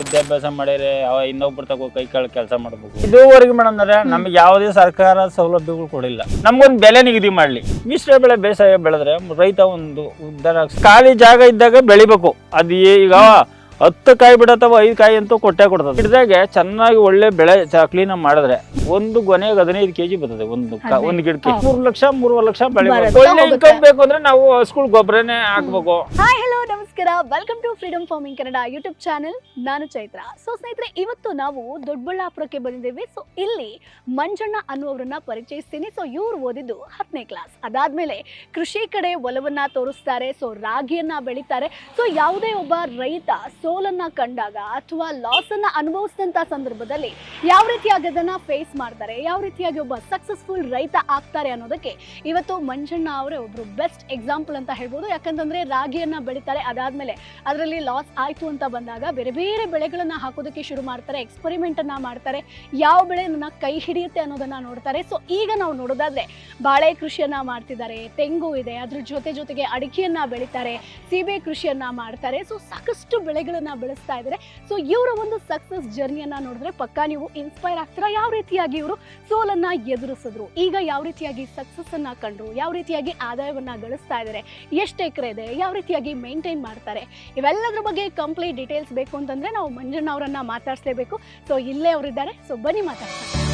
ವಿದ್ಯಾಭ್ಯಾಸ ಮಾಡಿದ್ರೆ ಇನ್ನೊಬ್ರು ತಗೋ ಕೈ ಕಾಳು ಕೆಲಸ ಮಾಡ್ಬೇಕು. ಇದುವರೆಗೆ ಮೇಡಮ್ ನಮ್ಗೆ ಯಾವುದೇ ಸರ್ಕಾರ ಸೌಲಭ್ಯಗಳು ಕೊಡಿಲ್ಲ. ನಮ್ಗೊಂದು ಬೆಲೆ ನಿಗದಿ ಮಾಡ್ಲಿ. ಮಿಶ್ರ ಬೆಳೆ ಬೇಸಾಯ ಬೆಳೆದ್ರೆ ರೈತ ಒಂದು ಉದ್ಧಾರ. ಖಾಲಿ ಜಾಗ ಇದ್ದಾಗ ಬೆಳಿಬೇಕು. ಅದು ಈಗ 10 ಕಾಯಿ ಬಿಡತ್ತವ 5 ಕಾಯಿ ಅಂತೂ ಕೊಟ್ಟೆ ಕೊಡ್ತದೆ. ಗಿಡದಾಗೆ ಚೆನ್ನಾಗಿ ಒಳ್ಳೆ ಬೆಳೆ ಕ್ಲೀನ್ ಮಾಡಿದ್ರೆ ಒಂದು ಗೊನೆಗೆ 15 kg ಬರ್ತದೆ. ಒಂದು ಗಿಡಕ್ಕೆ 3 ಲಕ್ಷ 3.5 ಲಕ್ಷ ಬೆಳಿಬೇಕು. ಒಳ್ಳೆ ಇನ್ಕಮ್ ಬೇಕು ಅಂದ್ರೆ ನಾವು ಹಸುಗಳು ಗೊಬ್ಬರನೇ ಹಾಕ್ಬೇಕು. ಹಾಯ್ ಹಲೋ ನಮಸ್ಕಾರ, welcome to Freedom Farming Kannada YouTube channel. ನಾನು ಚೈತ್ರ. ಸೊ ಸ್ನೇಹಿತರೆ, ಇವತ್ತು ನಾವು ದೊಡ್ಡಬಳ್ಳಾಪುರಕ್ಕೆ ಬಂದಿದ್ದೇವೆ. ಸೊ ಇಲ್ಲಿ ಮಂಜಣ್ಣ ಅನ್ನುವರನ್ನ ಪರಿಚಯಿಸ್ತೀನಿ. ಸೊ ಇವ್ರು ಓದಿದ್ದು 10ನೇ ಕ್ಲಾಸ್. ಅದಾದ್ಮೇಲೆ ಕೃಷಿ ಕಡೆ ಒಲವನ್ನ ತೋರಿಸ್ತಾರೆ. ಸೊ ರಾಗಿಯನ್ನ ಬೆಳಿತಾರೆ. ಸೊ ಯಾವುದೇ ಒಬ್ಬ ರೈತ ಸೋಲನ್ನ ಕಂಡಾಗ ಅಥವಾ ಲಾಸ್ ಅನ್ನ ಅನುಭವಿಸಿದಂತ ಸಂದರ್ಭದಲ್ಲಿ ಯಾವ ರೀತಿಯಾಗಿ ಅದನ್ನ ಫೇಸ್ ಮಾಡ್ತಾರೆ, ಯಾವ ರೀತಿಯಾಗಿ ಒಬ್ಬ ಸಕ್ಸಸ್ಫುಲ್ ರೈತ ಆಗ್ತಾರೆ ಅನ್ನೋದಕ್ಕೆ ಇವತ್ತು ಮಂಜಣ್ಣ ಅವರೇ ಒಬ್ರು ಬೆಸ್ಟ್ ಎಕ್ಸಾಂಪಲ್ ಅಂತ ಹೇಳ್ಬೋದು. ಯಾಕಂತಂದ್ರೆ ರಾಗಿಯನ್ನ ಬೆಳಿತಾರೆ, ಅದಾದ್ಮೇಲೆ ಅದರಲ್ಲಿ ಲಾಸ್ ಆಯ್ತು ಅಂತ ಬಂದಾಗ ಬೇರೆ ಬೇರೆ ಬೆಳೆಗಳನ್ನ ಹಾಕೋದಕ್ಕೆ ಶುರು ಮಾಡ್ತಾರೆ, ಎಕ್ಸ್ಪೆರಿಮೆಂಟ್ ಅನ್ನ ಮಾಡ್ತಾರೆ, ಯಾವ ಬೆಳೆ ನನ್ನ ಕೈ ಹಿಡಿಯುತ್ತೆ ಅನ್ನೋದನ್ನ ನೋಡ್ತಾರೆ. ಸೊ ಈಗ ನಾವು ನೋಡೋದಾದ್ರೆ ಬಾಳೆ ಕೃಷಿಯನ್ನ ಮಾಡ್ತಿದ್ದಾರೆ, ತೆಂಗು ಇದೆ, ಅದ್ರ ಜೊತೆಗೆ ಅಡಿಕೆಯನ್ನ ಬೆಳಿತಾರೆ, ಸೀಬೆ ಕೃಷಿಯನ್ನ ಮಾಡ್ತಾರೆ. ಸೊ ಸಾಕಷ್ಟು ಬೆಳೆಗಳನ್ನ ಬೆಳೆಸ್ತಾ ಇದ್ದಾರೆ. ಸೊ ಇವರ ಒಂದು ಸಕ್ಸಸ್ ಜರ್ನಿಯನ್ನ ನೋಡಿದ್ರೆ ಪಕ್ಕಾ ನೀವು ಇನ್ಸ್ಪೈರ್ ಆಗ್ತೀರಾ. ಯಾವ ರೀತಿಯಾಗಿ ಇವರು ಸೋಲನ್ನ ಎದುರಿಸಿದ್ರು, ಈಗ ಯಾವ ರೀತಿಯಾಗಿ ಸಕ್ಸಸ್ ಅನ್ನ ಕಂಡ್ರು, ಯಾವ ರೀತಿಯಾಗಿ ಆದಾಯವನ್ನ ಗಳಿಸ್ತಾ ಇದ್ದಾರೆ, ಎಷ್ಟು ಎಕರೆ ಇದೆ, ಯಾವ ರೀತಿಯಾಗಿ ಮೇಂಟೈನ್ ಮಾಡ್ತಾರೆ, ಇವೆಲ್ಲದ್ರ ಬಗ್ಗೆ ಕಂಪ್ಲೀಟ್ ಡೀಟೇಲ್ಸ್ ಬೇಕು ಅಂತಂದ್ರೆ ನಾವು ಮಂಜಣ್ಣ ಅವರನ್ನ ಮಾತಾಡ್ಸ್ಲೇಬೇಕು. ಸೊ ಇಲ್ಲೇ ಅವರಿದ್ದಾರೆ. ಸೊ ಬನ್ನಿ ಮಾತಾಡ್ತಾರೆ.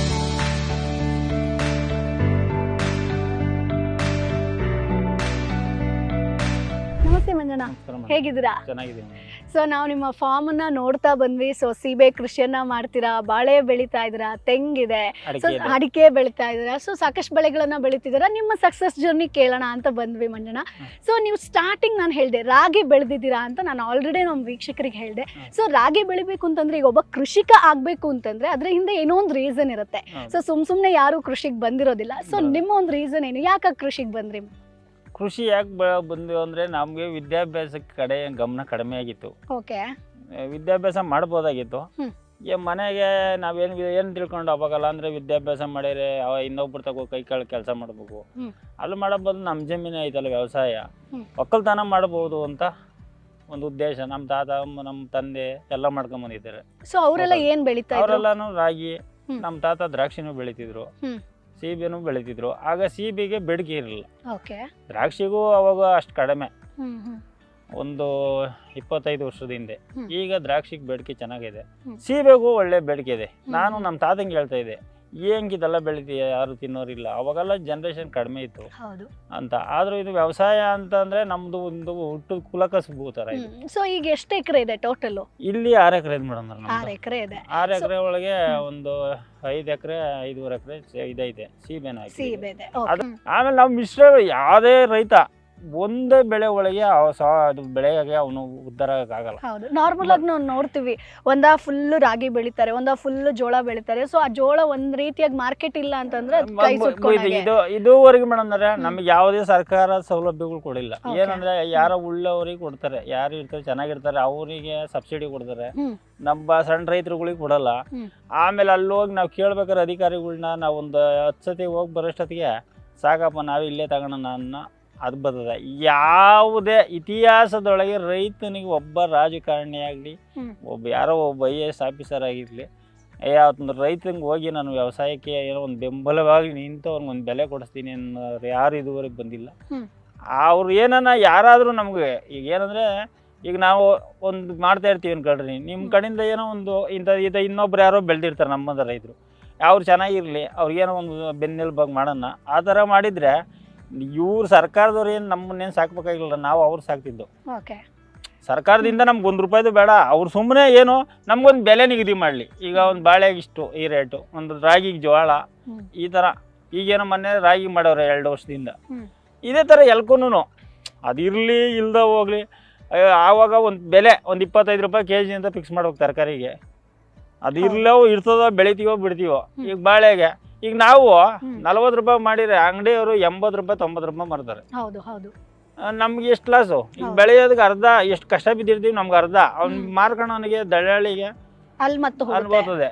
ನಮಸ್ತೆ ಮಂಜಣ್ಣ, ಹೇಗಿದ್ದೀರಾ? ಚೆನ್ನಾಗಿದ್ದೀನಿ. ಸೊ ನಾವು ನಿಮ್ಮ ಫಾರ್ಮ್ ಅನ್ನ ನೋಡ್ತಾ ಬಂದ್ವಿ. ಸೊ ಸೀಬೆ ಕೃಷಿಯನ್ನ ಮಾಡ್ತೀರಾ, ಬಾಳೆ ಬೆಳಿತಾ ಇದ್ದೀರಾ, ತೆಂಗಿದೆ, ಸೊ ಅಡಿಕೆ ಬೆಳಿತಾ ಇದ್ದೀರಾ, ಸೊ ಸಾಕಷ್ಟು ಬೆಳೆಗಳನ್ನ ಬೆಳಿತಿದ್ದೀರಾ. ನಿಮ್ಮ ಸಕ್ಸಸ್ ಜರ್ನಿ ಕೇಳೋಣ ಅಂತ ಬಂದ್ವಿ ಮಂಜಣ್ಣ. ಸೊ ನೀವು ಸ್ಟಾರ್ಟಿಂಗ್ ನಾನು ಹೇಳಿದೆ ರಾಗಿ ಬೆಳೆದಿದ್ದೀರಾ ಅಂತ, ನಾನು ಆಲ್ರೆಡಿ ನಮ್ಮ ವೀಕ್ಷಕರಿಗೆ ಹೇಳಿದೆ. ಸೊ ರಾಗಿ ಬೆಳಿಬೇಕು ಅಂತಂದ್ರೆ ಈಗ ಒಬ್ಬ ಕೃಷಿಕ ಆಗ್ಬೇಕು ಅಂತಂದ್ರೆ ಅದ್ರ ಹಿಂದೆ ಏನೋ ಒಂದು ರೀಸನ್ ಇರುತ್ತೆ. ಸೊ ಸುಮ್ನೆ ಯಾರು ಕೃಷಿಗೆ ಬಂದಿರೋದಿಲ್ಲ. ಸೊ ನಿಮ್ಮ ಒಂದು ರೀಸನ್ ಏನು, ಯಾಕೆ ಕೃಷಿಗೆ ಬಂದ್ರಿ? ಕೃಷಿ ಯಾಕೆ ಬಂದ್ವಿ ಅಂದರೆ ನಮಗೆ ವಿದ್ಯಾಭ್ಯಾಸಕ್ಕೆ ಕಡೆ ಗಮನ ಕಡಿಮೆ ಆಗಿತ್ತು. ಓಕೆ, ವಿದ್ಯಾಭ್ಯಾಸ ಮಾಡ್ಬೋದಾಗಿತ್ತು. ಮನೆಗೆ ಏನು ತಿಳ್ಕೊಂಡು ಅವಾಗಲ್ಲ ಅಂದರೆ ವಿದ್ಯಾಭ್ಯಾಸ ಮಾಡಿದ್ರೆ ಇನ್ನೊಬ್ರು ತಗೋ ಕೈ ಕಾಳು ಕೆಲಸ ಮಾಡ್ಬೇಕು. ಅಲ್ಲಿ ಮಾಡೋಬೋದು ನಮ್ಮ ಜಮೀನು ಐತಲ್ಲ ವ್ಯವಸಾಯ, ಒಕ್ಕಲ್ತನ ಮಾಡ್ಬೋದು ಅಂತ ಒಂದು ಉದ್ದೇಶ. ನಮ್ಮ ತಾತ ನಮ್ಮ ತಂದೆ ಎಲ್ಲ ಮಾಡ್ಕೊಂಬಂದಿದ್ದಾರೆ. ಸೊ ಅವರೆಲ್ಲ ಏನು ಬೆಳಿತಾ ಇದ್ರು? ಅವರೆಲ್ಲಾನು ರಾಗಿ, ನಮ್ಮ ತಾತ ದ್ರಾಕ್ಷಿನೂ ಬೆಳಿತಿದ್ರು, ಸೀಬೆನೂ ಬೆಳಿತಿದ್ರು. ಆಗ ಸೀಬೆಗೆ ಬೇಡಿಕೆ ಇರಲಿಲ್ಲ, ದ್ರಾಕ್ಷಿಗೂ ಅವಾಗ ಅಷ್ಟು ಕಡಿಮೆ, ಒಂದು 25 ವರ್ಷದ ಹಿಂದೆ. ಈಗ ದ್ರಾಕ್ಷಿಗೆ ಬೇಡಿಕೆ ಚೆನ್ನಾಗಿದೆ, ಸೀಬೆಗೂ ಒಳ್ಳೆ ಬೇಡಿಕೆ ಇದೆ. ನಾನು ನಮ್ಮ ತಾತಂಗೆ ಹೇಳ್ತಾ ಇದ್ದೆ, ಹೆಂಗಿದೆಲ್ಲ ಬೆಳಿತೀಯ, ಯಾರು ತಿನ್ನೋರಿಲ್ಲ. ಅವಾಗೆಲ್ಲ ಜನರೇಷನ್ ಕಡಿಮೆ ಇತ್ತು ಅಂತ. ಆದ್ರೂ ಇದು ವ್ಯವಸಾಯ ಅಂತ ಅಂದ್ರೆ ನಮ್ದು ಒಂದು ಹುಟ್ಟು ಕುಲಕಸಬು ತರ ಇದೆ. ಸೊ ಈಗ ಎಷ್ಟು ಎಕರೆ ಇದೆ ಟೋಟಲ್? ಇಲ್ಲಿ 6 ಎಕರೆ ಇದೆ ಮೇಡಮ್. 6 ಎಕರೆ ಇದೆ. 6 ಎಕರೆ ಒಳಗೆ ಒಂದು 5 ಎಕರೆ 5.5 ಎಕರೆ ಇದೈತೆ ಸೀಬೆನ. ಆಮೇಲೆ ನಾವು ಮಿಶ್ರ ಯಾವುದೇ ರೈತ ಒಂದೇ ಬೆಳೆ ಒಳಗೆ ಅದು ಬೆಳೆಗೆ ಅವನು ಉದ್ಧಾರ ಆಗಲ್ಲ. ಹೌದು, ನಾರ್ಮಲ್ ಆಗಿ ನಾವು ನೋಡ್ತೀವಿ, ಒಂದ ಫುಲ್ ರಾಗಿ ಬೆಳಿತಾರೆ, ಒಂದ ಫುಲ್ ಜೋಳ ಬೆಳಿತಾರೆ. ಸೊ ಆ ಜೋಳ ಒಂದ್ ರೀತಿಯಾಗಿ ಮಾರ್ಕೆಟ್ ಇಲ್ಲ ಅಂತಂದ್ರೆ ಇದುವರೆಗೆ ಮೇಡಮ್ ನಮ್ಗೆ ಯಾವುದೇ ಸರ್ಕಾರ ಸೌಲಭ್ಯಗಳು ಕೊಡಿಲ್ಲ. ಏನಂದ್ರೆ ಯಾರೋ ಉಳ್ಳವರಿಗೆ ಕೊಡ್ತಾರೆ, ಯಾರು ಇರ್ತಾರೆ ಚೆನ್ನಾಗಿರ್ತಾರೆ ಅವರಿಗೆ ಸಬ್ಸಿಡಿ ಕೊಡ್ತಾರೆ, ನಮ್ಮ ಸಣ್ಣ ರೈತರುಗಳಿಗೆ ಕೊಡಲ್ಲ. ಆಮೇಲೆ ಅಲ್ಲಿ ಹೋಗಿ ನಾವು ಕೇಳ್ಬೇಕಾದ್ರೆ ಅಧಿಕಾರಿಗಳನ್ನ ನಾವು ಒಂದು 10 ಸತಿ ಹೋಗಿ ಬರೋಷ್ಟೊತ್ತಿಗೆ ಸಾಕಪ್ಪ ನಾವೇ ಇಲ್ಲೇ ತಗೋಣ ಅನ್ನೋ ಅದು ಬರ್ತದೆ. ಯಾವುದೇ ಇತಿಹಾಸದೊಳಗೆ ರೈತನಿಗೆ ಒಬ್ಬ ರಾಜಕಾರಣಿಯಾಗಲಿ, ಯಾರೋ ಒಬ್ಬ IAS ಆಫೀಸರ್ ಆಗಿರಲಿ, ಯಾವತ್ತೊಂದು ರೈತನಿಗೆ ಹೋಗಿ ನಾನು ವ್ಯವಸಾಯಕ್ಕೆ ಏನೋ ಒಂದು ಬೆಂಬಲವಾಗಿ ನಿಂತು ಅವ್ನಿಗೆ ಒಂದು ಬೆಲೆ ಕೊಡಿಸ್ತೀನಿ ಅನ್ನೋರು ಯಾರು ಇದುವರೆಗೆ ಬಂದಿಲ್ಲ. ಅವ್ರು ಏನನ್ನ ಯಾರಾದರೂ ನಮಗೆ ಈಗ ಏನಂದರೆ, ಈಗ ನಾವು ಒಂದು ಮಾಡ್ತಾ ಇರ್ತೀವಿ ಅನ್ಕೊಳ್ರಿ, ನಿಮ್ಮ ಕಡೆಯಿಂದ ಏನೋ ಒಂದು ಇನ್ನೊಬ್ರು ಯಾರೋ ಬೆಳೆದಿರ್ತಾರೆ ನಮ್ಮದ ರೈತರು, ಅವ್ರು ಚೆನ್ನಾಗಿರಲಿ, ಅವ್ರಿಗೇನೋ ಒಂದು ಬೆನ್ನೆಲುಬಾಗಿ ಮಾಡೋಣ. ಆ ಥರ ಮಾಡಿದರೆ ಇವ್ರು ಸರ್ಕಾರದವ್ರು ಏನು ನಮ್ಮನ್ನೇನು ಸಾಕ್ಬೇಕಾಗಿಲ್ಲ, ನಾವು ಅವ್ರು ಸಾಕ್ತಿದ್ದು. ಸರ್ಕಾರದಿಂದ ನಮ್ಗೆ ₹1 ಬೇಡ, ಅವ್ರು ಸುಮ್ಮನೆ ಏನು ನಮ್ಗೊಂದು ಬೆಲೆ ನಿಗದಿ ಮಾಡಲಿ. ಈಗ ಒಂದು ಬಾಳೆಗೆ ಇಷ್ಟು ಈ ರೇಟು, ಒಂದು ರಾಗಿಗೆ ಜೋಳ, ಈ ಥರ. ಈಗೇನೋ ಮೊನ್ನೆ ರಾಗಿ ಮಾಡವ್ರೆ 2 ವರ್ಷದಿಂದ. ಇದೇ ಥರ ಎಲ್ಕೂನು ಅದಿರಲಿ ಇಲ್ದ ಹೋಗ್ಲಿ, ಆವಾಗ ಒಂದು ಬೆಲೆ ಒಂದು ₹25 kg ಅಂತ ಫಿಕ್ಸ್ ಮಾಡ್ಬೇಕು ತರಕಾರಿಗೆ. ಅದು ಇರ್ತದೋ ಬೆಳಿತೀವೋ ಬಿಡ್ತೀವೋ. ಈಗ ಬಾಳೆಗೆ ಈಗ ನಾವು ₹40 ಮಾಡಿದ್ರೆ ಅಂಗಡಿಯವರು ₹80 ₹90 ಮಾರ್ತಾರೆ. ನಮ್ಗೆ ಎಷ್ಟು ಲಾಸು? ಈಗ ಬೆಳೆಯೋದಕ್ಕೆ ಅರ್ಧ ಎಷ್ಟು ಕಷ್ಟ ಬಿದ್ದಿರ್ತೀವಿ, ನಮ್ಗೆ ಅರ್ಧ ಅವ್ನು ಮಾರ್ಕೊಂಡವನಿಗೆ ದಳ್ಳಾಳಿಗೆ ಅಲ್ಲಿ ಮತ್ತೆ ಅನ್ಬೋತದೆ.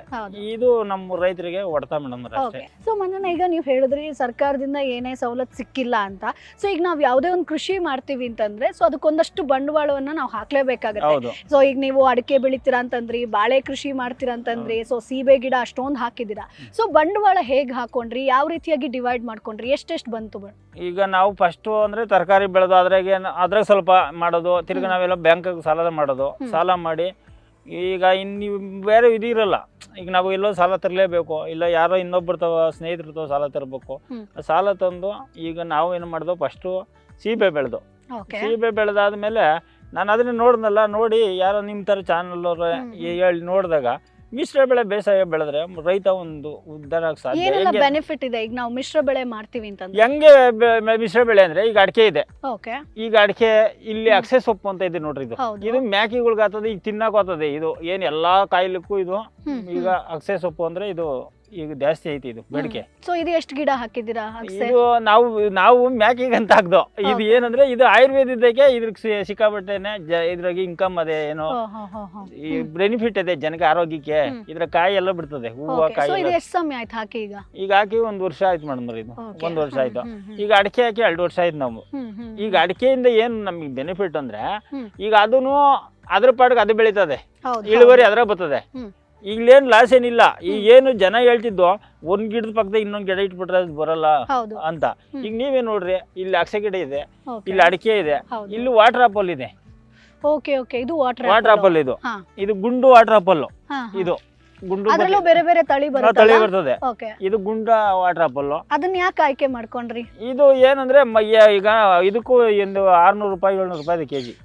ಇದು ನಮ್ಮ ರೈತರಿಗೆ ಹೊಡ್ತಾ ಮೇಡಮ್ ಅಷ್ಟೇ. ಸೊ ಮೊನ್ನೆ ಈಗ ನೀವು ಹೇಳಿದ್ರಿ ಸರ್ಕಾರದಿಂದ ಏನೇ ಸವಲತ್ತು ಸಿಕ್ಕಿಲ್ಲ ಅಂತ. ಸೊ ಈಗ ನಾವು ಯಾವುದೇ ಒಂದು ಕೃಷಿ ಮಾಡ್ತೀವಿ ಅಂತಂದ್ರೆ ಸೊ ಅದಕ್ಕೊಂದಷ್ಟು ಬಂಡವಾಳವನ್ನ ನಾವು ಹಾಕ್ಲೇಬೇಕಾಗುತ್ತೆ. ಸೊ ಈಗ ನೀವು ಅಡಿಕೆ ಬೆಳಿತೀರಾ ಅಂತಂದ್ರಿ, ಬಾಳೆ ಕೃಷಿ ಮಾಡ್ತೀರಾ ಅಂತಂದ್ರಿ, ಸೊ ಸೀಬೆ ಗಿಡ ಅಷ್ಟೊಂದು ಹಾಕಿದ್ದೀರಾ. ಸೊ ಬಂಡವಾಳ ಹೇಗ್ ಹಾಕೊಂಡ್ರಿ, ಯಾವ ರೀತಿಯಾಗಿ ಡಿವೈಡ್ ಮಾಡ್ಕೊಂಡ್ರಿ, ಎಷ್ಟೆಷ್ಟು ಬಂತು? ಈಗ ನಾವು ಫಸ್ಟ್ ಅಂದ್ರೆ ತರಕಾರಿ ಬೆಳೆದು ಅದ್ರಾಗ ಸ್ವಲ್ಪ ಮಾಡೋದು, ತಿರ್ಗಿ ನಾವೆಲ್ಲ ಬ್ಯಾಂಕ್ ಸಾಲ ಮಾಡೋದು, ಸಾಲ ಮಾಡಿ ಈಗ ಇನ್ನು ಬೇರೆ ಇದಿರಲ್ಲ. ಈಗ ನಾವು ಎಲ್ಲೋ ಸಾಲ ತರಲೇಬೇಕು, ಇಲ್ಲ ಯಾರೋ ಇನ್ನೊಬ್ಬರು ಸ್ನೇಹಿತರು ಸಾಲ ತರಬೇಕು. ಸಾಲ ತಂದು ಈಗ ನಾವು ಏನು ಮಾಡಿದ್ವು, ಫಸ್ಟು ಸೀಬೆ ಬೆಳೆದು, ಸೀಬೆ ಬೆಳೆದಾದ್ಮೇಲೆ ನಾನು ಅದನ್ನ ನೋಡಿದ್ನಲ್ಲ, ನೋಡಿ ಯಾರೋ ನಿಮ್ಮ ಥರ ಚಾನಲ್ ಅವರು ಹೇಳಿ ನೋಡಿದಾಗ ಮಿಶ್ರ ಬೆಳೆ ಬೇಸಾಯ ಬೆಳೆದ್ರೆ ರೈತ ಒಂದು ಉದ್ಧಾರ ಸಾಧ್ಯ. ಬೆನಿಫಿಟ್ ಇದೆ ಈಗ ನಾವು ಮಿಶ್ರ ಬೆಳೆ ಮಾಡ್ತೀವಿ ಅಂತಂದ್ರೆ. ಹೆಂಗೆ ಮಿಶ್ರ ಬೆಳೆ ಅಂದ್ರೆ ಈಗ ಅಡಿಕೆ ಇದೆ, ಈಗ ಅಡಿಕೆ ಇಲ್ಲಿ ಅಕ್ಷಯ ಸೊಪ್ಪು ಅಂತ ಇದೆ ನೋಡ್ರಿ, ಇದು ಮ್ಯಾಕಿಗಳ್ಗೆ ಆಗ್ತದೆ, ಈಗ ತಿನ್ನಕ್ ಆಗ್ತದೆ. ಇದು ಏನ್ ಎಲ್ಲಾ ಕಾಯಿಲೆಕ್ಕೂ ಇದು ಈಗ ಅಕ್ಷಯ ಸೊಪ್ಪು ಅಂದ್ರೆ ಇದು ಈಗ ಜಾಸ್ತಿ ಐತಿ ಇದು ಬೇಡಿಕೆ. ಸೊ ಇದು ಎಷ್ಟು ಗಿಡ ಹಾಕಿದ್ದೀರಾ? ಇದು ನಾವು ಮ್ಯಾಕಿಗೆ ಅಂತ ಹಾಕ್ದು. ಇದು ಏನಂದ್ರೆ ಇದು ಆಯುರ್ವೇದಕ್ಕೆ ಇದ್ರ ಸಿಕ್ಕಾಪಟ್ಟೆನೆ ಇದ್ರಾಗ ಇನ್ಕಮ್ ಅದೇ, ಏನೋ ಈ ಬೆನಿಫಿಟ್ ಇದೆ ಜನಕ್ಕೆ, ಆರೋಗ್ಯಕ್ಕೆ. ಇದ್ರ ಕಾಯಿ ಎಲ್ಲ ಬಿಡ್ತದೆ, ಹೂವು ಕಾಯಿ. ಎಷ್ಟು ಸಮಯ ಆಯ್ತು ಹಾಕಿ? ಈಗ ಹಾಕಿ 1 ವರ್ಷ ಆಯ್ತು ಮೇಡಮ್. ಇದು 1 ವರ್ಷ ಆಯ್ತು. ಈಗ ಅಡಿಕೆ ಹಾಕಿ 2 ವರ್ಷ ಆಯ್ತು ನಾವು. ಈಗ ಅಡಿಕೆಯಿಂದ ಏನು ನಮಗೆ ಬೆನಿಫಿಟ್ ಅಂದ್ರೆ ಈಗ ಅದನ್ನು ಅದ್ರ ಪಾಡ್ಗೆ ಅದು ಬೆಳೀತದೆ, ಇಳುವರಿ ಅದ್ರ ಬರ್ತದೆ. ಈಗಲೇನು ಲಾಸ್ ಏನಿಲ್ಲ. ಈಗ ಏನು ಜನ ಹೇಳ್ತಿದ್ದು ಒಂದ್ ಗಿಡದ ಪಕ್ಕದ ಇನ್ನೊಂದ್ ಗಿಡ ಇಟ್ಬಿಟ್ರೆ ಅದು ಬರಲ್ಲ ಅಂತ. ಈಗ ನೀವೇ ನೋಡ್ರಿ, ಇಲ್ಲಿ ಅಕ್ಷಯ ಗಿಡ ಇದೆ, ಇಲ್ಲಿ ಅಡಿಕೆ ಇದೆ, ಇಲ್ಲಿ ವಾಟರ್ ಆಪಲ್ ಇದೆ. ಇದು ವಾಟರ್ ಆಪಲ್, ಇದು ಗುಂಡು ವಾಟರ್ ಆಪಲ್. ಇದು ಗುಂಡು ಬೇರೆ ಬೇರೆ ತಳಿ ಬರ್ತದೆ. ಇದು ಗುಂಡ ವಾಟರ್ ಆಪಲ್. ಅದನ್ನ ಯಾಕೆ ಆಯ್ಕೆ ಮಾಡ್ಕೊಂಡ್ರಿ? ಇದು ಏನಂದ್ರೆ ಈಗ ಇದಕ್ಕೂ ಒಂದು 600 ರೂಪಾಯಿ 700 ರೂಪಾಯಿ ಕೆಜಿ.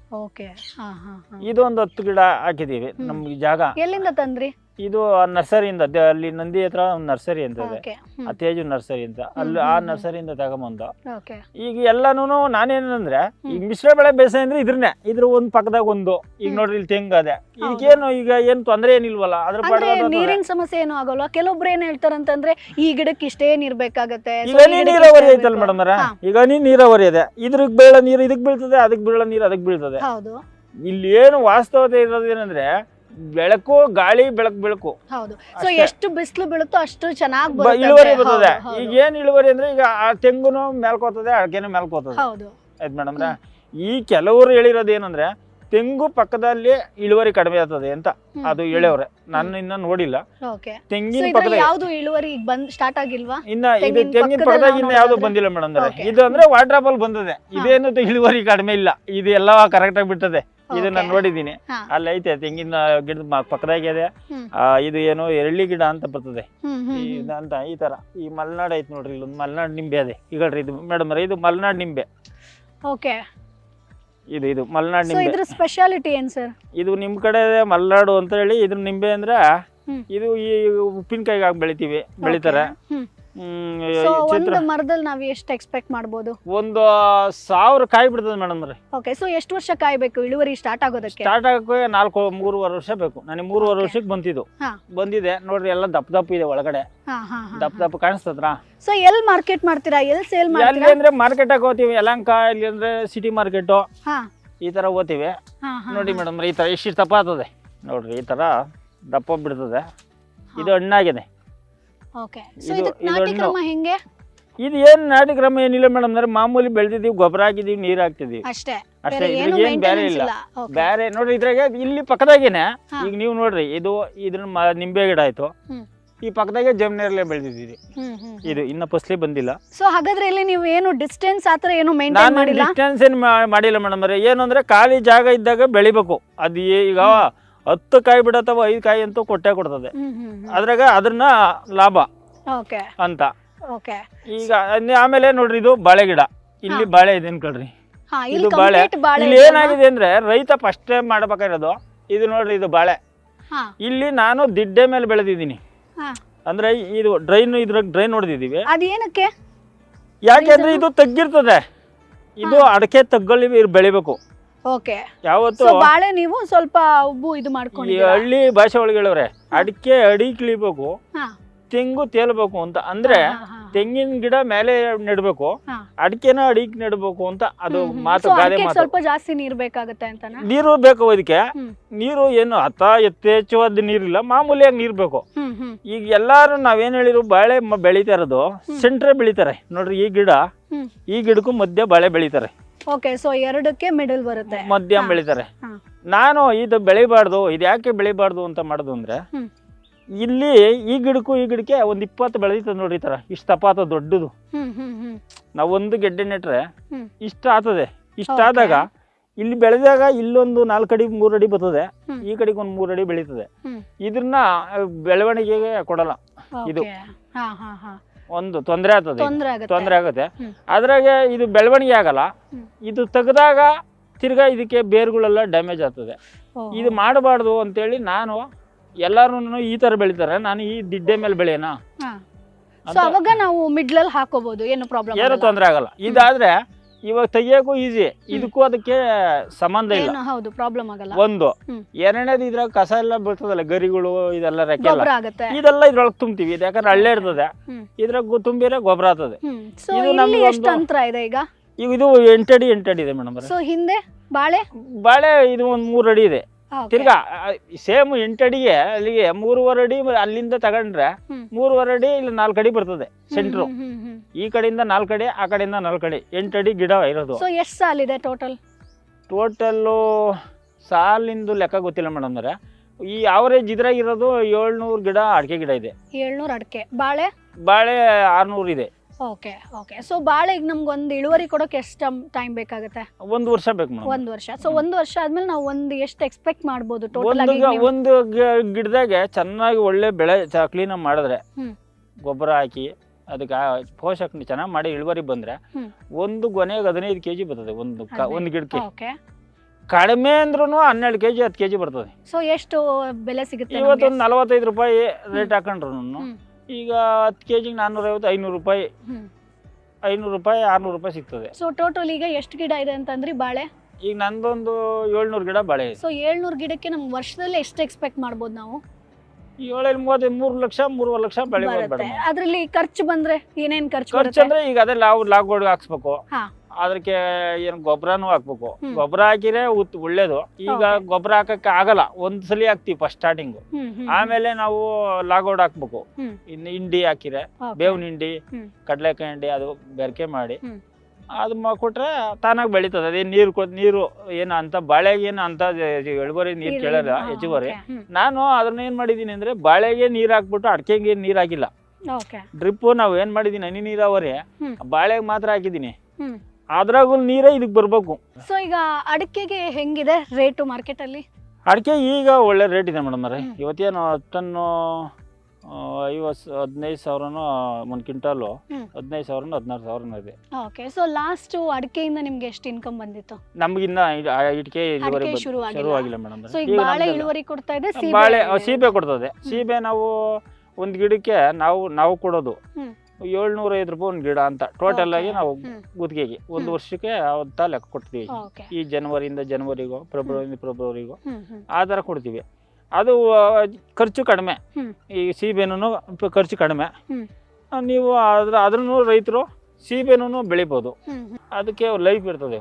ಇದು ಒಂದು 10 ಗಿಡ ಹಾಕಿದೀವಿ. ನಮ್ಗೆ ಜಾಗ ಎಲ್ಲಿಂದ ತಂದ್ರಿ? ಇದು ನರ್ಸರಿಯಿಂದ, ಅಲ್ಲಿ ನಂದಿ ಹತ್ರ ಒಂದು ನರ್ಸರಿ ಅಂತ ಇದೆ, ತೇಜು ನರ್ಸರಿ ಅಂತ, ಅಲ್ಲಿ ಆ ನರ್ಸರಿಯಿಂದ ತಗೊಂಬಂದ. ಈಗ ಎಲ್ಲಾನು ನಾನೇನಂದ್ರೆ ಈಗ ಮಿಶ್ರ ಬೆಳೆ ಬೇಸಾಯ ಅಂದ್ರೆ ಇದ್ರ ಒಂದ್ ಪಕ್ಕದಾಗ ಒಂದು, ಈಗ ನೋಡ್ರಿ ಇಲ್ಲಿ ತೆಂಗು ಅದೇ, ಇದಕ್ಕೇನು ಈಗ ಏನ್ ತೊಂದ್ರೆ ಏನಿಲ್ವಲ್ಲ. ಅದ್ರ ನೀರಿನ ಸಮಸ್ಯೆ ಏನು ಆಗಲ್ಲ. ಕೆಲವೊಬ್ರು ಏನ್ ಹೇಳ್ತಾರಂತಂದ್ರೆ ಈ ಗಿಡಕ್ಕೆ ಇಷ್ಟೇ ನೀರ್ ಬೇಕಾಗತ್ತೆ. ಈಗ ನೀರಾವರಿ ಐತಲ್ಲ ಮೇಡಮ್, ಈಗ ನೀರಾವರಿ ಇದೆ, ಇದ್ರಿಗೆ ಬೀಳ ನೀರು ಇದಕ್ ಬೀಳ್ತದೆ, ಅದಕ್ಕೆ ಬೀಳ ನೀರು ಅದಕ್ಕೆ ಬೀಳ್ತದೆ. ಇಲ್ಲಿ ಏನು ವಾಸ್ತವತೆ ಇರೋದೇನಂದ್ರೆ ಬೆಳಕು ಗಾಳಿ, ಬೆಳಕು. ಹೌದು. ಸೊ ಎಷ್ಟು ಬಿಸಿಲು ಬೀಳುತ್ತೋ ಅಷ್ಟು ಚೆನ್ನಾಗಿ ಇಳುವರಿ ಬರ್ತದೆ. ಈಗ ಏನ್ ಇಳುವರಿ ಅಂದ್ರೆ ಈಗ ಆ ತೆಂಗುನು ಮೇಲ್ಕೋತದೆ, ಅಡಿಕೆನು ಮೇಲ್ಕೋತದೆ. ಆಯ್ತು ಮೇಡಮ್. ಈ ಕೆಲವರು ಹೇಳಿರೋದು ಏನಂದ್ರೆ ತೆಂಗು ಪಕ್ಕದಲ್ಲಿ ಇಳುವರಿ ಕಡಿಮೆ ಆಗ್ತದೆ ಅಂತ, ಅದು ಹೇಳವ್ರೆ. ನಾನು ಇನ್ನ ನೋಡಿಲ್ಲ. ತೆಂಗಿನ ಪಕ್ಕದ ಯಾವ್ದು ಇಳುವರಿ ಸ್ಟಾರ್ಟ್ ಆಗಿಲ್ವಾ ಇನ್ನ? ಇದು ತೆಂಗಿನ ಪಕ್ಕದಾಗ ಇನ್ನ ಯಾವ್ದು ಬಂದಿಲ್ಲ ಮೇಡಮ್. ಇದು ಅಂದ್ರೆ ವಾಟರ್ ಆಪಲ್ ಬಂದದೆ. ಇದೇನು ಇಳುವರಿ ಕಡಿಮೆ ಇಲ್ಲ, ಇದು ಎಲ್ಲ ಕರೆಕ್ಟ್ ಆಗಿ ಬಿಟ್ಟದೆ. ಇದು ನಾನು ನೋಡಿದೀನಿ, ಅಲ್ಲಿ ಐತೆ ತೆಂಗಿನ ಗಿಡದ ಪಕ್ಕದಾಗಿದೆ. ಇದು ಏನು ಎಳ್ಳಿ ಗಿಡ ಅಂತ ಬರ್ತದೆ ಅಂತ. ಈ ತರ ಈ ಮಲೆನಾಡು ಐತೆ ನೋಡ್ರಿ, ಇಲ್ಲೊಂದು ಮಲೆನಾಡು ನಿಂಬೆ ಅದೇ. ಈಗ ಇದು ಮೇಡಮ್ ಇದು ಮಲೆನಾಡು ನಿಂಬೆ. ಇದು ಮಲೆನಾಡು ನಿಂಬೆ. ಇದ್ರ ಸ್ಪೆಷಾಲಿಟಿ ಏನ್ ಸರ್? ಇದು ನಿಮ್ ಕಡೆ ಮಲೆನಾಡು ಅಂತ ಹೇಳಿ ಇದ್ರ ನಿಂಬೆ ಅಂದ್ರೆ ಇದು ಈ ಉಪ್ಪಿನಕಾಯಿಗೆ ಬೆಳಿತೀವಿ, ಬೆಳಿತಾರೆ. ಒಂದು ಮರದಲ್ಲಿ ನಾವು ಎಷ್ಟು ಎಕ್ಸ್ಪೆಕ್ಟ್ ಮಾಡಬಹುದು? ಒಂದು 1000 ಕಾಯಿ ಬಿಡ್ತದೆ ಮೇಡಮ್. ಸೊ ಎಷ್ಟು ವರ್ಷ ಕಾಯ್ಬೇಕು ಇಳುವರಿ ಸ್ಟಾರ್ಟ್ ಆಗೋದಕ್ಕೆ? ಸ್ಟಾರ್ಟ್ ಆಗಕ್ಕೆ 3.5 ವರ್ಷ ಬೇಕು. ನನಗೆ 3.5 ವರ್ಷಕ್ಕೆ ಬಂದಿದೆ ನೋಡ್ರಿ. ಎಲ್ಲ ದಪ್ಪ ಇದೆ ಒಳಗಡೆ, ದಪ್ಪ ಕಾಣಿಸ್ತದ್ರ. ಸೊ ಎಲ್ಲಿ ಮಾರ್ಕೆಟ್ ಮಾಡ್ತೀರಾ, ಎಲ್ಲಿ ಸೇಲ್ ಮಾಡ್ತೀರಾ? ಎಲ್ಲಿ ಅಂದ್ರೆ ಮಾರ್ಕೆಟ್ ಆಗಿ ಹೋಗ್ತೀವಿ, ಯಲಹಂಕ, ಇಲ್ಲಿ ಅಂದ್ರೆ ಸಿಟಿ ಮಾರ್ಕೆಟ್, ಈ ತರ ಹೋಗ್ತೀವಿ. ನೋಡಿ ಮೇಡಮ್, ಈ ತರ ಎಷ್ಟು ದಪ್ಪ ಆಗ್ತದೆ ನೋಡ್ರಿ, ಈ ತರ ದಪ್ಪ ಬಿಡ್ತದೆ. ಇದು ಹಣ್ಣಾಗಿದೆ. ಇದು ಏನ್ ನಾಟಿ ಕ್ರಮ ಏನಿಲ್ಲ ಮೇಡಮ್. ಮಾಮೂಲಿ ಬೆಳೆದಿದೀವಿ, ಗೊಬ್ಬರ ಹಾಕಿದೀವಿ, ನೀರ್ ಹಾಕ್ತಿದೀವಿ ಅಷ್ಟೇ. ಏನ್ ಬೇರೆ ಇಲ್ಲ. ಬೇರೆ ನೋಡ್ರಿ ಇದ್ರಾಗ ಇಲ್ಲಿ ಪಕ್ಕದಾಗೇನೆ ಈಗ ನೀವು ನೋಡ್ರಿ, ಇದ್ರ ನಿಂಬೆ ಗಿಡ ಆಯ್ತು, ಈ ಪಕ್ಕದಾಗೆ ಜಮ್ನೇರ್ಲೆ ಬೆಳೆದಿದ್ದೀವಿ. ಇದು ಇನ್ನ ಫಸಲಿ ಬಂದಿಲ್ಲ. ಸೊ ಹಾಗಾದ್ರೆ ಇಲ್ಲಿ ನೀವು ಏನು ಡಿಸ್ಟೆನ್ಸ್ ಆತರ ಏನು ಮೇಂಟೈನ್ ಮಾಡಿಲ್ಲ? ಡಿಸ್ಟೆನ್ಸ್ ಏನು ಮಾಡಿಲ್ಲ ಮೇಡಮ್. ಏನು ಅಂದ್ರೆ ಖಾಲಿ ಜಾಗ ಇದ್ದಾಗ ಬೆಳಿಬೇಕು. ಅದು ಈಗ 10 ಕಾಯಿ ಬಿಡತ್ತವ 5 ಕಾಯಿ ಅಂತೂ ಕೊಟ್ಟೆ ಕೊಡ್ತದೆ. ಅದ್ರಾಗ ಅದನ್ನ ಲಾಭ ಅಂತ. ಈಗ ಆಮೇಲೆ ನೋಡ್ರಿ, ಇದು ಬಾಳೆ ಗಿಡ. ಇಲ್ಲಿ ಬಾಳೆ ಇದೆ ಅನ್ಕೊಳ್ರಿ, ಇದು ಬಾಳೆ. ಇಲ್ಲಿ ಏನಾಗಿದೆ ಅಂದ್ರೆ ರೈತ ಫಸ್ಟ್ ಮಾಡ್ಬೇಕಾಗಿರೋದು ಇದು ನೋಡ್ರಿ, ಇದು ಬಾಳೆ. ಇಲ್ಲಿ ನಾನು ದಿಡ್ಡೆ ಮೇಲೆ ಬೆಳೆದಿದ್ದೀನಿ. ಅಂದ್ರೆ ಇದು ಡ್ರೈನ್, ಇದ್ರಾಗ ಡ್ರೈನ್ ಹೊಡೆದಿದ್ದೀವಿ. ಅದೇನಕ್ಕೆ? ಯಾಕೆಂದ್ರೆ ಇದು ತಗ್ಗಿರ್ತದೆ. ಇದು ಅಡಕೆ ತಗ್ಗಲ್ಲಿ ಬೆಳಿಬೇಕು. ಯಾವತ್ತು ಬಾಳೆ ನೀವು ಸ್ವಲ್ಪ ಉಬ್ಬು ಇದು ಮಾಡ್ಕೊಂಡು, ಈ ಹಳ್ಳಿ ಭಾಷೆ ಒಳಗೆ ಹೇಳವ್ರೆ, ಅಡಿಕೆ ಅಡಿ ಕಿಳಿಬೇಕು, ತೆಂಗು ತೇಲ್ಬೇಕು ಅಂತ. ಅಂದ್ರೆ ತೆಂಗಿನ ಗಿಡ ಮೇಲೆ ನೆಡ್ಬೇಕು, ಹಾ. ಅಡಿಕೆನ ಅಡಿಗೆ ನೆಡ್ಬೇಕು ಅಂತ ಅದು ಮಾತು, ಗಾದೆ ಅದಕ್ಕೆ ಮಾತು. ಸ್ವಲ್ಪ ಜಾಸ್ತಿ ನೀರ್ ಬೇಕಾಗುತ್ತೆ ಅಂತನಾ? ನೀರು ಬೇಕು ಇದಕ್ಕೆ. ಹ್ಮ್. ನೀರು ಏನು ಯಥೇಚ್ಛವಾದ ನೀರಿಲ್ಲ, ಮಾಮೂಲಿಯಾಗಿ ನೀರ್ ಬೇಕು. ಈಗ ಎಲ್ಲಾರು ನಾವೇನ್ ಹೇಳಿರು ಬಾಳೆ ಬೆಳಿತಾ ಇರೋದು ಸೆಂಟ್ರೆ ಬೆಳಿತಾರೆ ನೋಡ್ರಿ. ಈ ಗಿಡ ಈ ಗಿಡಕ್ಕೂ ಮಧ್ಯ ಬಾಳೆ ಬೆಳಿತಾರೆ. ಓಕೆ, ಸೊ ಎರಡಕ್ಕೆ ಮಿಡಲ್ ಬರುತ್ತೆ, ಮಧ್ಯ ಬೆಳಿತಾರೆ. ನಾನು ಇದು ಬೆಳಿಬಾರ್ದು, ಇದು ಯಾಕೆ ಬೆಳಿಬಾರ್ದು ಅಂತ ಮಾಡುದು ಅಂದ್ರೆ, ಇಲ್ಲಿ ಈ ಗಿಡಕ್ಕೂ ಈ ಗಿಡಕ್ಕೆ ಒಂದ್ 20 ಬೆಳೆದಿರ್ತದೆ ನೋಡ್ರಿ. ಈ ತರ ಇಷ್ಟ ತಪಾತ ದೊಡ್ಡದು. ನಾವ್ ಒಂದು ಗೆಡ್ಡೆ ನೆಟ್ರೆ ಇಷ್ಟ ಆತದೆ. ಇಷ್ಟ ಆದಾಗ ಇಲ್ಲಿ ಬೆಳೆದಾಗ ಇಲ್ಲೊಂದು 4 ಅಡಿ 3 ಅಡಿ ಬರ್ತದೆ, ಈ ಕಡೆಗೆ ಒಂದ್ 3 ಅಡಿ ಬೆಳೀತದೆ. ಇದನ್ನ ಬೆಳವಣಿಗೆಗೆ ಕೊಡಲ್ಲ. ಇದು ಒಂದು ತೊಂದರೆ ಆಗ್ತದೆ, ತೊಂದರೆ ಆಗುತ್ತೆ. ಅದ್ರಾಗ ಇದು ಬೆಳವಣಿಗೆ ಆಗಲ್ಲ. ಇದು ತೆಗೆದಾಗ ತಿರ್ಗಾ ಇದಕ್ಕೆ ಬೇರುಗಳೆಲ್ಲ ಡ್ಯಾಮೇಜ್ ಆಗ್ತದೆ. ಇದು ಮಾಡಬಾರ್ದು ಅಂತೇಳಿ ನಾನು ಎಲ್ಲಾರು ಈ ತರ ಬೆಳಿತಾರೆ, ನಾನು ಈ ದಿಡ್ಡೆ ಮೇಲೆ ಬೆಳೆಯೋಣ. ಅವಾಗ ನಾವು ಮಿಡ್ಲಲ್ಲಿ ಹಾಕೋಬಹುದು, ಏನು ಪ್ರಾಬ್ಲಮ್, ಏನು ತೊಂದರೆ ಆಗಲ್ಲ. ಇದಾದ್ರೆ ಇವಾಗ ತೆಗಿಯೋಕು ಈಸಿ, ಇದಕ್ಕೂ ಅದಕ್ಕೆ ಸಂಬಂಧ ಇಲ್ಲ. ಹೌದು, ಪ್ರಾಬ್ಲಮ್ ಆಗಲ್ಲ. ಒಂದು ಎರಡನೇದು ಇದ್ರಾಗ ಕಸ ಎಲ್ಲ ಬೀಳ್ತದಲ್ಲ, ಗರಿಗಳು ಇದೆಲ್ಲ ರೆಕ್ಕೆ ಗೊಬ್ಬರ ಆಗುತ್ತೆ, ಇದೆಲ್ಲ ಇದ್ರೊಳಗೆ ತುಂಬ್ತೀವಿ. ಯಾಕಂದ್ರೆ ಹಳ್ಳೆ ಇರ್ತದೆ, ಇದ್ರಾಗ ತುಂಬಿದ್ರೆ ಗೊಬ್ಬರ ಆಗ್ತದೆ. ಇದು ನಮ್ಗೆ ಎಷ್ಟು ಅಂತರ ಇದೆ ಈಗ? ಇದು 8 ಅಡಿ 8 ಅಡಿ ಇದೆ ಮೇಡಮ್. ಸೊ ಹಿಂದೆ ಬಾಳೆ ಇದು ಒಂದ್ 3 ಅಡಿ ಇದೆ. ತಿರ್ಗಾ ಸೇಮ್ 8 ಅಡಿಗೆ ಅಲ್ಲಿಗೆ 3.5 ಅಡಿ ಅಲ್ಲಿಂದ ತಗೊಂಡ್ರೆ 3.5 ಅಡಿ ಇಲ್ಲಿ 4 ಅಡಿ ಬರ್ತದೆ ಸೆಂಟ್ರು. ಈ ಕಡೆಯಿಂದ 4 ಅಡಿ, ಆ ಕಡೆಯಿಂದ 4 ಅಡಿ, 8 ಅಡಿ ಗಿಡ ಇರೋದು. ಎಷ್ಟು ಸಾಲಿದೆ ಟೋಟಲ್? ಸಾಲಿಂದು ಲೆಕ್ಕ ಗೊತ್ತಿಲ್ಲ ಮೇಡಮ್. ಅಂದ್ರೆ ಈ ಆವರೇಜ್ ಇದ್ರಾಗ ಇರೋದು 700 ಗಿಡ ಅಡಿಕೆ ಗಿಡ ಇದೆ. 700 ಅಡಿಕೆ. ಬಾಳೆ 600 ಇದೆ. Okay okay. ಸೊ ಬಾಳೆಗೆ ನಮ್ಗೆ ಒಂದು ಇಳುವರಿ ಕೊಡೋಕೆ ಎಷ್ಟು ಟೈಮ್ ಬೇಕಾಗುತ್ತೆ? 1 ವರ್ಷ ಬೇಕು ಮೇಡಮ್. 1 ವರ್ಷ. ಸೊ 1 ವರ್ಷ ಆದ್ಮೇಲೆ ನಾವು ಎಷ್ಟು ಎಕ್ಸ್ಪೆಕ್ಟ್ ಮಾಡ್ಬೋದು ಟೋಟಲ್ ಆಗಿ? ಒಂದು ಗಿಡದಾಗೆ ಚೆನ್ನಾಗಿ ಒಳ್ಳೆ ಬೆಳೆ ಕ್ಲೀನ್ ಮಾಡಿದ್ರೆ, ಗೊಬ್ಬರ ಹಾಕಿ ಅದಕ್ಕೆ ಪೋಷಕ ಚೆನ್ನಾಗಿ ಮಾಡಿ ಇಳುವರಿ ಬಂದ್ರೆ ಒಂದು ಗೊನೆಗೆ 15 kg ಬರ್ತದೆ ಒಂದು ಗಿಡಕ್ಕೆ. ಕಡಿಮೆ ಅಂದ್ರೂ 12 kg 10 kg ಬರ್ತದೆ. ಸೊ ಎಷ್ಟು ಬೆಲೆ ಸಿಗುತ್ತೆ? ಇವತ್ತೊಂದು 45 ರೂಪಾಯಿ ರೇಟ್ ಹಾಕೊಂಡ್ರು ಈಗ 10 kg 450 500 ರೂಪಾಯಿ, 500 ರೂಪಾಯಿ 600 ರೂಪಾಯಿ ಸಿಗ್ತದೆ. ಸೊ ಟೋಟಲ್ ಈಗ ಎಷ್ಟು ಗಿಡ ಇದೆ ಅಂತಂದ್ರಿ ಬಾಳೆ? ಈಗ ನಂದೊಂದು 700 ಗಿಡ ಬಾಳೆ ಇದೆ. ಸೊ 700 ಗಿಡಕ್ಕೆ ನಮ್ಗೆ ವರ್ಷದಲ್ಲಿ ಎಷ್ಟು ಎಕ್ಸ್ಪೆಕ್ಟ್ ಮಾಡ್ಬೋದು ನಾವು? 3 ಲಕ್ಷ 3.5 ಲಕ್ಷ ಬೆಳೆ ಬರುತ್ತೆ. ಅದ್ರಲ್ಲಿ ಖರ್ಚು ಬಂದ್ರೆ ಏನೇನ್ ಖರ್ಚು ಅಂದ್ರೆ ಈಗ ಅದೇ ಲಾಗೋಡ್ ಹಾಕ್ಸ್ಬೇಕು, ಅದಕ್ಕೆ ಏನು ಗೊಬ್ಬರನು ಹಾಕ್ಬೇಕು. ಗೊಬ್ಬರ ಹಾಕಿದ್ರೆ ಒಳ್ಳೇದು. ಈಗ ಗೊಬ್ಬರ ಹಾಕಕ್ಕೆ ಆಗಲ್ಲ, ಒಂದ್ಸಲಿ ಹಾಕ್ತಿವಿ ಫಸ್ಟ್ ಸ್ಟಾರ್ಟಿಂಗ್. ಆಮೇಲೆ ನಾವು ಲಾಗೋಡ್ ಹಾಕ್ಬೇಕು. ಇನ್ನು ಹಿಂಡಿ ಹಾಕಿದ್ರೆ ಬೇವಿನ ಹಿಂಡಿ, ಕಡ್ಲೆಕಾಯಿ ಹಿಂಡಿ ಅದು ಬೆರಕೆ ಮಾಡಿ ಅದು ಕೊಟ್ರೆ ತಾನಾಗಿ ಬೆಳೀತದೆ. ಅದೇ ನೀರು ಏನು ಅಂತ ಬಾಳೆಗೆ ಏನು ಅಂತ ಇಳುವರಿ ನೀರು ಕೇಳಲ್ಲ, ಹೆಚ್ಚುವರಿ. ನಾನು ಅದನ್ನ ಏನ್ ಮಾಡಿದೀನಿ ಅಂದ್ರೆ ಬಾಳೆಗೆ ನೀರ್ ಹಾಕ್ಬಿಟ್ಟು ಅಡಿಕೆಗೆ ನೀರ್ ಹಾಕಿಲ್ಲ. ಡ್ರಿಪ್ ನಾವ್ ಏನ್ ಮಾಡಿದೀನಿ ಹನಿ ನೀರಾವರಿ ಬಾಳೆಗೆ ಮಾತ್ರ ಹಾಕಿದೀನಿ. ಅದ್ರಾಗೂ ನೀರೇ ಇದಕ್ ಬರ್ಬೇಕು. ಸೊ ಈಗ ಅಡಿಕೆಗೆ ಹೆಂಗಿದೆ ರೇಟು ಮಾರ್ಕೆಟ್ ಅಲ್ಲಿ? ಅಡಿಕೆ ಈಗ ಒಳ್ಳೆ ರೇಟ್ ಇದೆ ಮೇಡಮ್. ಇವತ್ತೇನು ಟನ್ನು 15 ಸಾವಿರನೋ ಒಂದು ಕ್ವಿಂಟಲು, 15 ಸಾವಿರ 16 ಸಾವಿರ ಇದೆ. ಓಕೆ. ಸೊ ಲಾಸ್ಟ್ ಅಡಿಕೆಯಿಂದ ನಿಮ್ಗೆ ಎಷ್ಟು ಇನ್ಕಮ್ ಬಂದಿತ್ತು? ನಮಗಿನ್ನ ಇಡಿಕೆ ಶುರು ಆಗಿಲ್ಲ ಮೇಡಮ್. ಸೊ ಈಗ ಬಾಳೆ ಇಳುವರಿ ಕೊಡ್ತಾ ಇದೆ, ಬಾಳೆ ಸೀಬೆ ಕೊಡ್ತದೆ. ಸೀಬೆ ನಾವು ಒಂದ್ ಗಿಡಕ್ಕೆ ನಾವು ಕೊಡೋದು 750 ರೂಪಾಯಿ ಒಂದು ಗಿಡ ಅಂತ ಟೋಟಲ್ ಆಗಿ ನಾವು ಗುತ್ತಿಗೆಗೆ 1 ವರ್ಷಕ್ಕೆ ಅಂತ ಲೆಕ್ಕ ಕೊಡ್ತೀವಿ. ಈ ಜನವರಿಯಿಂದ ಜನವರಿಗೋ, ಫೆಬ್ರವರಿಗೋ ಆ ಥರ ಕೊಡ್ತೀವಿ. ಅದು ಖರ್ಚು ಕಡಿಮೆ. ಈ ಸೀಬೆನೂ ಖರ್ಚು ಕಡಿಮೆ. ನೀವು ಅದ್ರೂ ರೈತರು ಸೀಬೆನೂ ಬೆಳಿಬೋದು. ಅದಕ್ಕೆ ಲೈಫ್ ಇರ್ತದೆ.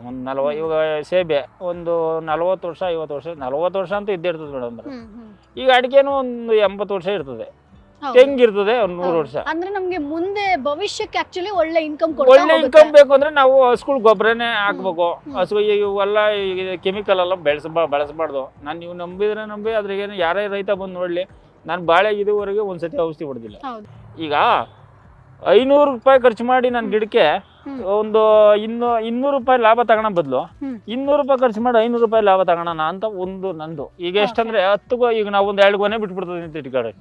ಇವಾಗ ಸೇಬೆ ಒಂದು 40 ವರ್ಷ 50 ವರ್ಷ 40 ವರ್ಷ ಅಂತ ಇದ್ದೇ ಇರ್ತದೆ ಮೇಡಮ್. ಈಗ ಅಡಿಕೆನೂ ಒಂದು 80 ವರ್ಷ ಇರ್ತದೆ. ತೆಂಗಿರ್ತದೆ ಒಂದು 100 ವರ್ಷ. ಅಂದ್ರೆ ನಮ್ಗೆ ಮುಂದೆ ಭವಿಷ್ಯಕ್ಕೆ ಆಕ್ಚುಲಿ ಒಳ್ಳೆ ಇನ್ಕಮ್ ಬೇಕು ಅಂದ್ರೆ ನಾವು ಹಸುಗಳು ಗೊಬ್ಬರನೇ ಹಾಕ್ಬೇಕು. ಹಸು ಇವೆಲ್ಲ ಕೆಮಿಕಲ್ ಎಲ್ಲ ಬೆಳೆಸಬಾರ್ದು. ನಾನು ನೀವು ನಂಬಿ ಅದ್ರಾಗ ಯಾರೇ ರೈತ ಬಂದು ನೋಡ್ಲಿ, ನಾನು ಬಾಳೆ ಇದುವರೆಗೆ ಒಂದ್ಸತಿ ಔಷಧಿ ಹೊಡೆದಿಲ್ಲ. ಈಗ 500 ರೂಪಾಯಿ ಖರ್ಚು ಮಾಡಿ ನನ್ನ ಗಿಡಕ್ಕೆ ಒಂದು 200 ರೂಪಾಯಿ ಲಾಭ ತಗೋಣ ಬದಲು 200 ರೂಪಾಯಿ ಖರ್ಚು ಮಾಡಿ 500 ರೂಪಾಯಿ ಲಾಭ ತಗೋಣ ಅಂತ ಒಂದು ನಂದು. ಈಗ ಎಷ್ಟಂದ್ರೆ 10 ಈಗ ನಾವು ಒಂದು 2 ಗೊನೆ ಬಿಟ್ಬಿಡ್ತದೆ ಅಂತ ಇಟ್ಕಡೆ,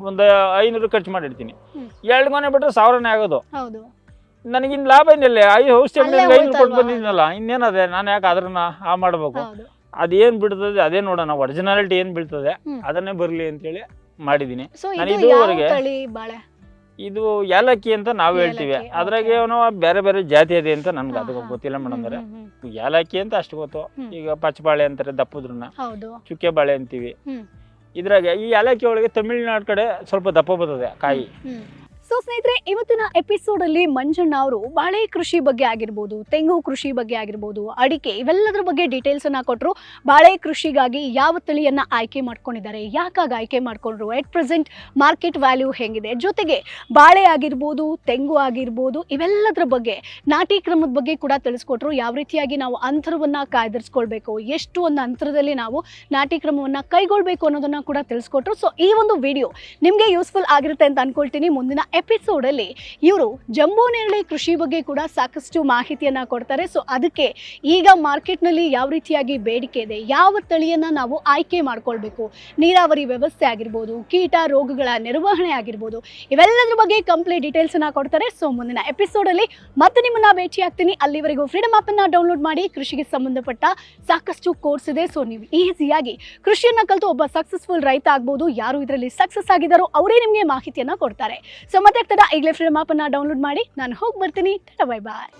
ಒಂದು 500 ಖರ್ಚು ಮಾಡಿರ್ತೀನಿ. 2 ಗೊನೆ ಬಿಟ್ರೆ 1000ನೇ ಆಗೋದು. ನನಗಿನ್ ಲಾಭ ಏನಿಲ್ಲ. ಔಷಧಿ 500 ಕೊಟ್ಟು ಬಂದಿದ್ನಲ್ಲ, ಇನ್ನೇನದೆ ನಾನು ಯಾಕೆ ಅದ್ರನ್ನ ಮಾಡ್ಬೇಕು? ಅದೇನ್ ಬಿಡ್ತದೆ ಅದೇ ನೋಡೋಣ, ಒರಿಜಿನಾಲಿಟಿ ಏನ್ ಬೀಳ್ತದೆ ಅದನ್ನೇ ಬರ್ಲಿ ಅಂತೇಳಿ ಮಾಡಿದೀನಿ. ನಾನು ಇದುವರೆಗೆ ಇದು ಏಲಕ್ಕಿ ಅಂತ ನಾವು ಹೇಳ್ತೀವಿ. ಅದ್ರಾಗ ಏನೋ ಬೇರೆ ಬೇರೆ ಜಾತಿ ಇದೆ ಅಂತ ನನ್ಗೆ ಅದಕ್ಕೆ ಗೊತ್ತಿಲ್ಲ ಮೇಡಮ್. ಏಲಕ್ಕಿ ಅಂತ ಅಷ್ಟು ಗೊತ್ತು. ಈಗ ಪಚ್ಚಬಾಳೆ ಅಂತಾರೆ ದಪ್ಪದ್ರನ್ನ, ಚುಕ್ಕೆ ಬಾಳೆ ಅಂತೀವಿ. ಇದ್ರಾಗೆ ಈ ಏಲಕ್ಕಿ ಒಳಗೆ ತಮಿಳ್ನಾಡು ಕಡೆ ಸ್ವಲ್ಪ ದಪ್ಪ ಬರ್ತದೆ ಕಾಯಿ. ಸೊ ಸ್ನೇಹಿತರೆ, ಇವತ್ತಿನ ಎಪಿಸೋಡ್ ಅಲ್ಲಿ ಮಂಜಣ್ಣ ಅವರು ಬಾಳೆ ಕೃಷಿ ಬಗ್ಗೆ ಆಗಿರ್ಬೋದು, ತೆಂಗು ಕೃಷಿ ಬಗ್ಗೆ ಆಗಿರ್ಬೋದು, ಅಡಿಕೆ ಇವೆಲ್ಲದರ ಬಗ್ಗೆ ಡೀಟೇಲ್ಸ್ ಅನ್ನ ಕೊಟ್ಟರು. ಬಾಳೆ ಕೃಷಿಗಾಗಿ ಯಾವ ತಳಿಯನ್ನ ಆಯ್ಕೆ ಮಾಡ್ಕೊಂಡಿದ್ದಾರೆ, ಯಾಕಾಗಿ ಆಯ್ಕೆ ಮಾಡ್ಕೊಂಡ್ರು, ಎಟ್ ಪ್ರೆಸೆಂಟ್ ಮಾರ್ಕೆಟ್ ವ್ಯಾಲ್ಯೂ ಹೆಂಗಿದೆ, ಜೊತೆಗೆ ಬಾಳೆ ಆಗಿರ್ಬೋದು, ತೆಂಗು ಆಗಿರ್ಬೋದು, ಇವೆಲ್ಲದರ ಬಗ್ಗೆ ನಾಟಿ ಕ್ರಮದ ಬಗ್ಗೆ ಕೂಡ ತಿಳಿಸ್ಕೊಟ್ರು. ಯಾವ ರೀತಿಯಾಗಿ ನಾವು ಅಂತರವನ್ನ ಕಾಯ್ದಿರಿಸ್ಕೊಳ್ಬೇಕು, ಎಷ್ಟು ಒಂದು ಅಂತರದಲ್ಲಿ ನಾವು ನಾಟಿ ಕ್ರಮವನ್ನ ಕೈಗೊಳ್ಬೇಕು ಅನ್ನೋದನ್ನ ಕೂಡ ತಿಳಿಸ್ಕೊಟ್ರು. ಸೊ ಈ ಒಂದು ವಿಡಿಯೋ ನಿಮಗೆ ಯೂಸ್ಫುಲ್ ಆಗಿರುತ್ತೆ ಅಂತ ಅನ್ಕೊಳ್ತೀನಿ. ಮುಂದಿನ ಎಪಿಸೋಡ್ ಅಲ್ಲಿ ಇವರು ಜಂಬೂ ನೇರಳೆ ಕೃಷಿ ಬಗ್ಗೆ ಕೂಡ ಸಾಕಷ್ಟು ಮಾಹಿತಿಯನ್ನ ಕೊಡ್ತಾರೆ. ಸೊ ಅದಕ್ಕೆ ಈಗ ಮಾರ್ಕೆಟ್ ನಲ್ಲಿ ಯಾವ ರೀತಿಯಾಗಿ ಬೇಡಿಕೆ ಇದೆ, ಯಾವ ತಳಿಯನ್ನ ನಾವು ಆಯ್ಕೆ ಮಾಡ್ಕೊಳ್ಬೇಕು, ನೀರಾವರಿ ವ್ಯವಸ್ಥೆ ಆಗಿರ್ಬೋದು, ಕೀಟ ರೋಗಗಳ ನಿರ್ವಹಣೆ ಆಗಿರ್ಬೋದು, ಇವೆಲ್ಲದರ ಬಗ್ಗೆ ಕಂಪ್ಲೀಟ್ ಡೀಟೇಲ್ಸ್ ಅನ್ನ ಕೊಡ್ತಾರೆ. ಸೊ ಮುಂದಿನ ಎಪಿಸೋಡ್ ಅಲ್ಲಿ ಮತ್ತೆ ನಿಮ್ಮನ್ನ ಭೇಟಿ ಆಗ್ತೀನಿ. ಅಲ್ಲಿವರೆಗೂ ಫ್ರೀಡಮ್ ಆಪ್ ಅನ್ನ ಡೌನ್ಲೋಡ್ ಮಾಡಿ. ಕೃಷಿಗೆ ಸಂಬಂಧಪಟ್ಟ ಸಾಕಷ್ಟು ಕೋರ್ಸ್ ಇದೆ. ಸೊ ನೀವು ಈಸಿಯಾಗಿ ಕೃಷಿಯನ್ನ ಕಲಿತು ಒಬ್ಬ ಸಕ್ಸಸ್ಫುಲ್ ರೈತ ಆಗ್ಬೋದು. ಯಾರು ಇದರಲ್ಲಿ ಸಕ್ಸಸ್ ಆಗಿದ್ದಾರೋ ಅವರೇ ನಿಮಗೆ ಮಾಹಿತಿಯನ್ನ ಕೊಡ್ತಾರೆ. ಸೊ ಮತ್ತೆ ಆಗ್ತದ ಈಗಲೇ ಫ್ರೀಡಮ್ ಆಪ್ ಅನ್ನ ಡೌನ್ಲೋಡ್ ಮಾಡಿ. ನಾನು ಹೋಗಿ ಬರ್ತೀನಿ. ಬೈ ಬಾಯ್.